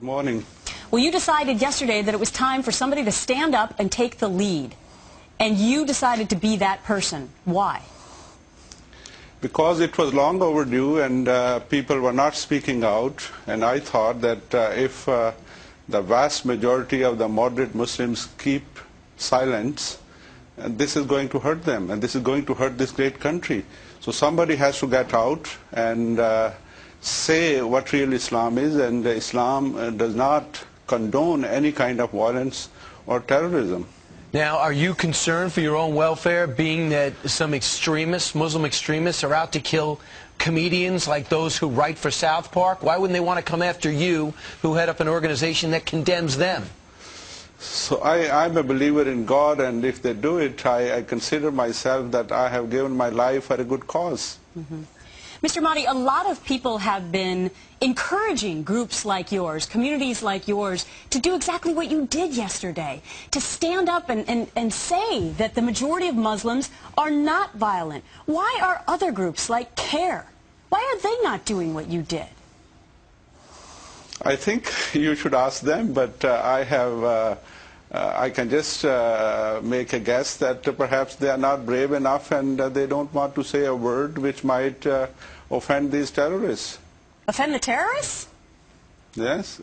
Good morning. Well, you decided yesterday that it was time for somebody to stand up and take the lead. And you decided to be that person. Why? Because it was long overdue and people were not speaking out, and I thought that if the vast majority of the moderate Muslims keep silence, this is going to hurt them, and this is going to hurt this great country. So somebody has to get out and say what real Islam is, and Islam does not condone any kind of violence or terrorism. Now, are you concerned for your own welfare, being that some extremists, Muslim extremists, are out to kill comedians like those who write for South Park? Why wouldn't they want to come after you, who head up an organization that condemns them? So I'm a believer in God, and if they do it, I consider myself that I have given my life for a good cause. Mm-hmm. Mr. Mahdi, a lot of people have been encouraging groups like yours, communities like yours, to do exactly what you did yesterday, to stand up and say that the majority of Muslims are not violent. Why are other groups like CARE, why are they not doing what you did? I think you should ask them, but I can just make a guess that perhaps they are not brave enough and they don't want to say a word which might offend these terrorists. Offend the terrorists? Yes.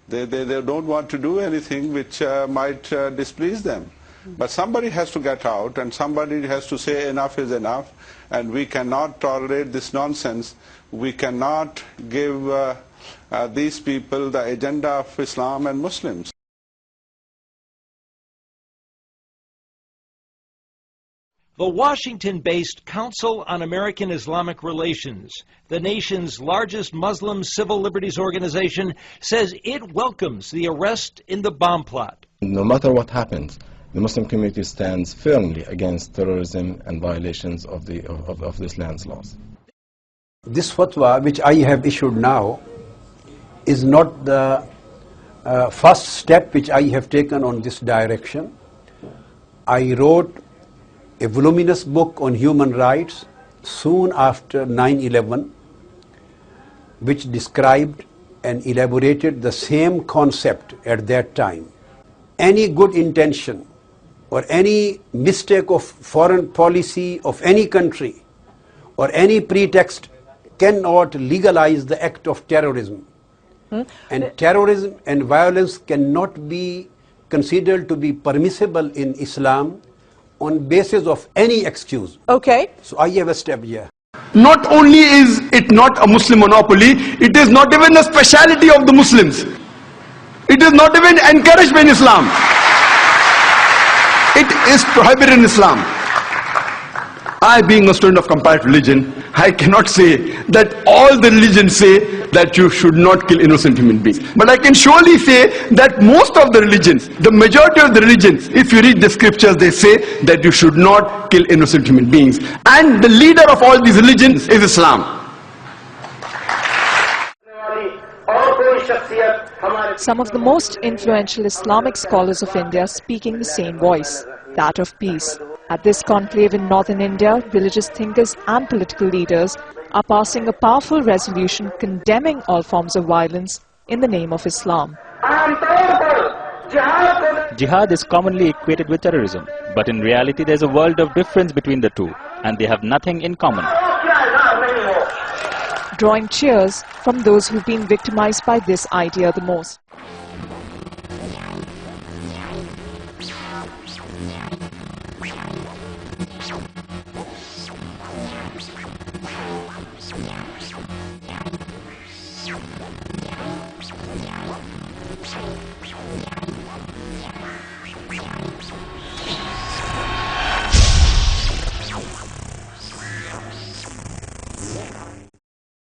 They don't want to do anything which might displease them. But somebody has to get out, and somebody has to say enough is enough, and we cannot tolerate this nonsense. We cannot give these people the agenda of Islam and Muslims. The Washington-based Council on American Islamic Relations, the nation's largest Muslim civil liberties organization, says it welcomes the arrest in the bomb plot. No matter what happens, the Muslim community stands firmly against terrorism and violations of this land's laws. This fatwa which I have issued now is not the first step which I have taken on this direction. I wrote a voluminous book on human rights soon after 9/11, which described and elaborated the same concept at that time. Any good intention or any mistake of foreign policy of any country or any pretext cannot legalize the act of terrorism. And terrorism and violence cannot be considered to be permissible in Islam on basis of any excuse. Okay. So I have a step here. Not only is it not a Muslim monopoly, it is not even a speciality of the Muslims. It is not even encouraged in Islam. It is prohibited in Islam. I, being a student of comparative religion, I cannot say that all the religions say that you should not kill innocent human beings. But I can surely say that most of the religions, the majority of the religions, if you read the scriptures, they say that you should not kill innocent human beings. And the leader of all these religions is Islam. Some of the most influential Islamic scholars of India speaking the same voice, that of peace. At this conclave in northern India, religious thinkers and political leaders are passing a powerful resolution condemning all forms of violence in the name of Islam. Jihad is commonly equated with terrorism, but in reality there is a world of difference between the two, and they have nothing in common. Drawing cheers from those who've been victimized by this idea the most.